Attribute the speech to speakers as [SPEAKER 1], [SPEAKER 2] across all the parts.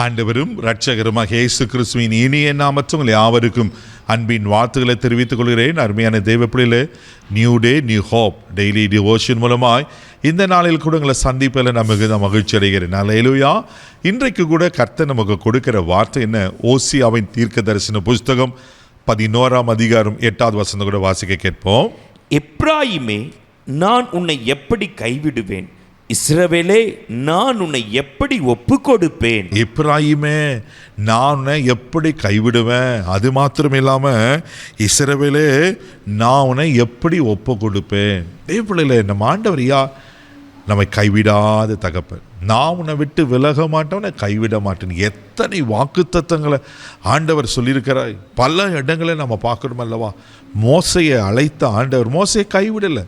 [SPEAKER 1] ஆண்டவரும் இரட்சகருமாக இயேசு கிறிஸ்துவின் இனிய நாமத்தில் உங்கள் யாவருக்கும் அன்பின் வாழ்த்துக்களை தெரிவித்துக் கொள்கிறேன். அருமையான தேவ பிள்ளைகளே, new day new hope daily devotion மூலமாய் இந்த நாளில் கூட உங்களை சந்திப்பில் நமக்கு மகிழ்ச்சி அடைகிறேன். அல்லேலூயா. இன்றைக்கு கூட கர்த்தர் நமக்கு கொடுக்கிற வார்த்தை என்ன? ஓசியாவின் தீர்க்க தரிசன புஸ்தகம் 11ஆம் அதிகாரம் 8வது வசனம் கூட வாசிக்க கேட்போம்.
[SPEAKER 2] எப்ராயிமே, நான் உன்னை எப்படி கைவிடுவேன்? இஸ்ரவேலே, நான் உன்னை எப்படி ஒப்பு கொடுப்பேன்?
[SPEAKER 1] எப்ராயிமே, நான் உன்னை எப்படி கைவிடுவேன்? அது மாத்திரம் இல்லாம இஸ்ரவேலே, நான் உன்னை எப்படி ஒப்பு கொடுப்பேன்? தேவப்பிள்ளையில நம்ம ஆண்டவரியா நம்மை கைவிடாத தகப்பன். நான் உன்னை விட்டு விலக மாட்டேன், உன்னை கைவிட மாட்டேன். எத்தனை வாக்குத்தத்தங்களை ஆண்டவர் சொல்லியிருக்கிறார். பல இடங்களை நம்ம பார்க்கணும் அல்லவா? மோசையை அழைத்த ஆண்டவர் மோசையை கைவிடலை.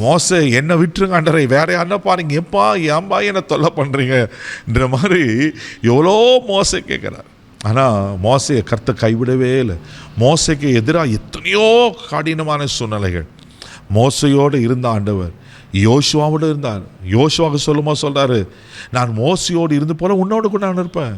[SPEAKER 1] மோசை என்னை விட்டுருங்க ஆண்டவரே, வேற யாருன்னா பாருங்க, ஏன்பா என்னை தொல்லை பண்ணுறீங்கன்ற மாதிரி எவ்வளோ மோசை கேட்குறார். ஆனால் மோசையை கர்த்தர் கைவிடவே இல்லை. மோசைக்கு எதிராக எத்தனையோ கடினமான சூழ்நிலைகள். மோசையோடு இருந்த ஆண்டவர் யோசுவாவோடு இருந்தார். யோசுவாவுக்கு சொல்லும்போது சொல்கிறாரு, நான் மோசையோடு இருந்து போல உன்னோடு கூட நான் இருப்பேன்.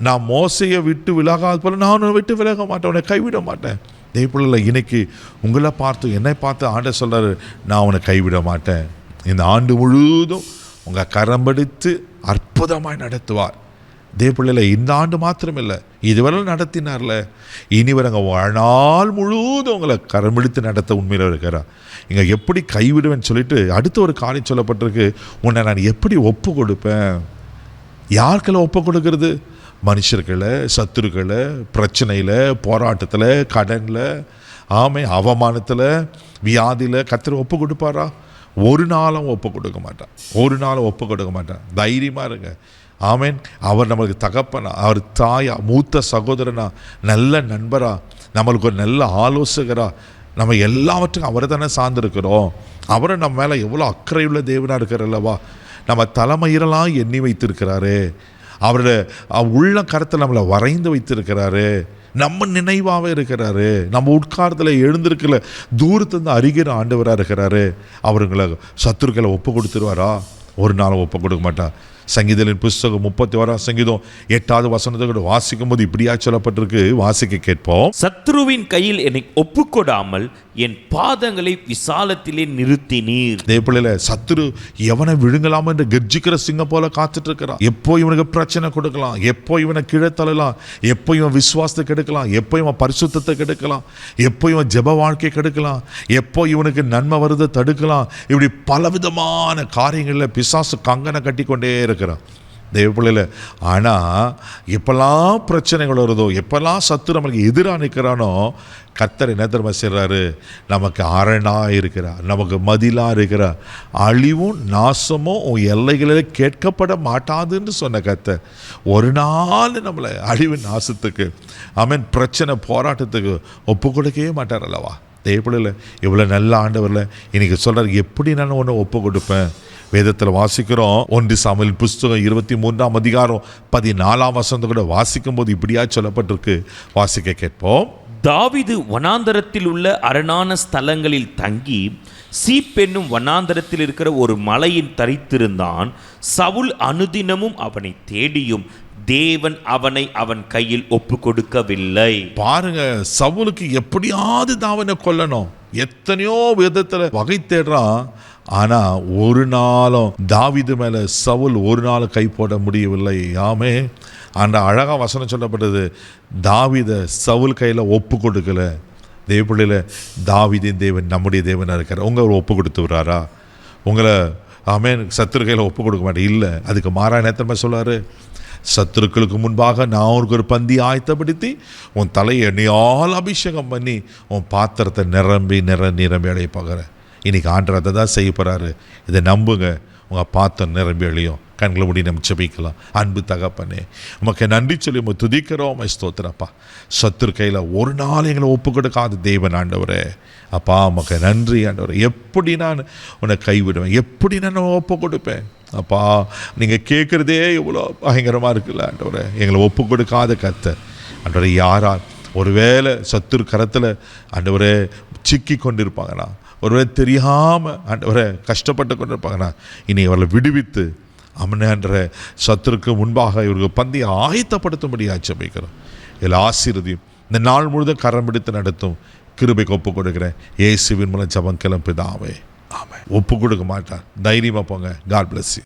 [SPEAKER 1] நான் மோசையை விட்டு விலகாத போல நான் உன்னை விட்டு விலக மாட்டேன், உன்னை கைவிட மாட்டேன். தேவப்பிள்ளை, இன்னைக்கு உங்களை பார்த்து என்னை பார்த்து ஆண்டவர் சொல்கிறாரு, நான் உன்னை கைவிட மாட்டேன். இந்த ஆண்டு முழுவதும் உங்கள் கரம்படித்து அற்புதமாய் நடத்துவார். தேவப்பிள்ளைல இந்த ஆண்டு மாத்திரம் இல்லை, இதுவரை நடத்தினார்ல, இனி வரங்க வாழ்நாள் முழுவதும் உங்களை கரம்பிடித்து நடத்த உண்மையில் இருக்கிறார். இங்கே எப்படி கைவிடுவேன்னு சொல்லிட்டு அடுத்த ஒரு காரியம் சொல்லப்பட்டிருக்கு. உன்னை நான் எப்படி ஒப்பு கொடுப்பேன்? யாருக்கெல்லாம் ஒப்பு கொடுக்கறது? மனுஷர்களை, சத்துருக்களை, பிரச்சனையில், போராட்டத்தில், கடனில், அவமானத்தில், வியாதியில் கர்த்தர் ஒப்பு கொடுப்பாரா? ஒரு நாளும் ஒப்பு கொடுக்க மாட்டான். ஒரு நாளும் ஒப்பு கொடுக்க மாட்டான். தைரியமாக இருங்க. ஆமேன். அவர் நம்மளுக்கு தகப்பனா, அவர் தாயா, மூத்த சகோதரனா, நல்ல நண்பரா, நம்மளுக்கு ஒரு நல்ல ஆலோசகரா, நம்ம எல்லாவற்றுக்கும் அவரை தானே சார்ந்திருக்கிறோம். அவரை நம்ம மேலே எவ்வளோ அக்கறையுள்ள தேவனாக இருக்கிறல்லவா? நம்ம தலைமையிலெல்லாம் எண்ணி வைத்திருக்கிறாரு. அவருடைய உள்ள கருத்தில் நம்மளை வரைந்து வைத்திருக்கிறாரு. நம்ம நினைவாகவே இருக்கிறாரு. நம்ம உட்காரத்தில் எழுந்திருக்கல தூரத்துலேருந்து அறிகிற ஆண்டவராக இருக்கிறாரு. அவருங்களை சத்துருக்களை ஒப்பு கொடுத்துருவாரா? ஒரு நாளும் ஒப்பு கொடுக்க மாட்டா. சங்கீதத்தின் புஸ்தகம் 31ஆம் சங்கீதம் 8வது வசனத்தை கூட வாசிக்கும் போது இப்படியா சொல்லப்பட்டிருக்கு. வாசிக்க கேட்போம்.
[SPEAKER 2] சத்ருவின் கையில் என்னை ஒப்புக்கொடாமல் என் பாதங்களை விசாலத்திலே நிறுத்தினீர்.
[SPEAKER 1] தேவப்பிள்ளையில, சத்துரு எவனை விழுங்கலாம என்று கர்ஜிக்கிற சிங்கம் போல காத்துட்டு இருக்கிறான். எப்போ இவனுக்கு பிரச்சனை கொடுக்கலாம், எப்போ இவனை கீழே தள்ளலாம், எப்போ இவன் விசுவாசத்தை கெடுக்கலாம், எப்போ இவன் பரிசுத்தத்தை கெடுக்கலாம், எப்போ இவன் ஜெப வாழ்க்கை கெடுக்கலாம், எப்போ இவனுக்கு நன்மை வருதை தடுக்கலாம். இப்படி பலவிதமான காரியங்களில் பிசாசு கங்கனை கட்டி கொண்டே இருக்கிறான் தேவப்பிள்ளையில. ஆனால் எப்பெல்லாம் பிரச்சனைகள் வருதோ, எப்பெல்லாம் சத்து நம்மளுக்கு எதிராக நிற்கிறானோ, கர்த்தர் என்ன தெரியுமா செய்கிறாரு? நமக்கு அரணாக இருக்கிறார், நமக்கு மதிலாக இருக்கிறார். அழிவும் நாசமும் உன் எல்லைகளில் கேட்கப்பட மாட்டாதுன்னு சொன்ன கர்த்தர் ஒரு நாள் நம்மளை அழிவு நாசத்துக்கு, பிரச்சனை போராட்டத்துக்கு ஒப்பு கொடுக்கவே மாட்டார் அல்லவா? தேவப்பிள்ளையில, இவ்வளோ நல்ல ஆண்டவரில் இன்னைக்கு சொல்கிறார், எப்படி நான் ஒன்று ஒப்பு கொடுப்பேன்? வேதத்தில் வாசிக்கிறோம். 1 சாமுவேல் புஸ்தகம் 23ஆம் அதிகாரம் 14ஆம் வசனத்தை கூட வாசிக்கும் போது இப்படியா சொல்லப்பட்டிருக்கு. வாசிக்க கேட்போம்.
[SPEAKER 2] தாவீது வனாந்தரத்தில் உள்ள அரணான ஸ்தலங்களில் தங்கி சீப் என்னும் வனாந்தரத்தில் இருக்கிற ஒரு மலையின் தரித்திருந்தான். சவுல் அனுதினமும் அவனை தேடியும் தேவன் அவனை அவன் கையில் ஒப்பு கொடுக்கவில்லை.
[SPEAKER 1] பாருங்க, சவுலுக்கு எப்படியாவது தாவனை கொல்லணும், எத்தனையோ விதத்தில் வகை தேடுறான். ஆனால் ஒரு நாளும் தாவீது மேலே சவுல் ஒரு நாள் கை போட முடியவில்லை. ஆமே. அந்த அழகாக வசனம் சொல்லப்பட்டது, தாவீதை சவுல் கையில் ஒப்பு கொடுக்கல. தேவப்பிள்ளையில், தாவீதின் தேவன் நம்முடைய தேவனாக இருக்கார். உங்களை ஒப்பு கொடுத்து விடுறாரா? உங்களை சத்துரு கையில் ஒப்பு கொடுக்க மாட்டேன் இல்லை. அதுக்கு மாறா நேரத்தமாக சொல்லார், சத்துருக்களுக்கு முன்பாக நான் உனக்கு ஒரு பந்தி ஆயத்தப்படுத்தி உன் தலையை எண்ணெயால் அபிஷேகம் பண்ணி உன் பாத்திரத்தை நிரம்பி அடைய பார்க்குறேன். இன்றைக்கி ஆண்டவர் அதை தான் செய்ய போகிறாரு. இதை நம்புங்க, உங்கள் பாத்திரம் நிரம்பி அழியும். கண்களை முடி நம்ம ஜெபிக்கலாம். அன்பு தகப்பனே, உமக்கு நன்றி சொல்லி உங்க துதிக்கிறோம். ஸ்தோத்திரப்பா, சத்துரு கையில் ஒரு நாள் எங்களை ஒப்பு கொடுக்காத தேவன் ஆண்டவரே. அப்பா, உமக்கு நன்றி ஆண்டவரே. எப்படி நான் உன்னை கைவிடுவேன்? எப்படி நான் ஒப்பு கொடுப்பேன்? அப்பா, நீங்கள் கேட்குறதே எவ்வளோ பயங்கரமாக இருக்குல்ல ஆண்டவரே. எங்களை ஒப்பு கொடுக்காத கர்த்தர் ஆண்டவரே, யாரால் ஒருவேளை சத்துரு கரத்தில் ஆண்டவரே சிக்கி கொண்டிருப்பாங்கண்ணா, ஒருவேளை தெரியாமல் ஆண்டவரே கஷ்டப்பட்டு கொண்டிருப்பாங்கண்ணா, இனி அவர்களை விடுவித்து அமனன்ற சத்துருக்கு முன்பாக இவர்கள் பந்தியை ஆயத்தப்படுத்தும்படியாக ஜெபிக்கிறோம். இதில் ஆசீர்வதியும் இந்த நாள் முழுதும் கரம் பிடித்து நடத்தும் கிருபைக்கு ஒப்பு கொடுக்கிறேன். இயேசுவின் மூலம் ஜெபம் கேளும் பிதாவே, ஆமென். ஒப்பு கொடுக்க மாட்டார். தைரியமாக போங்க. God bless you.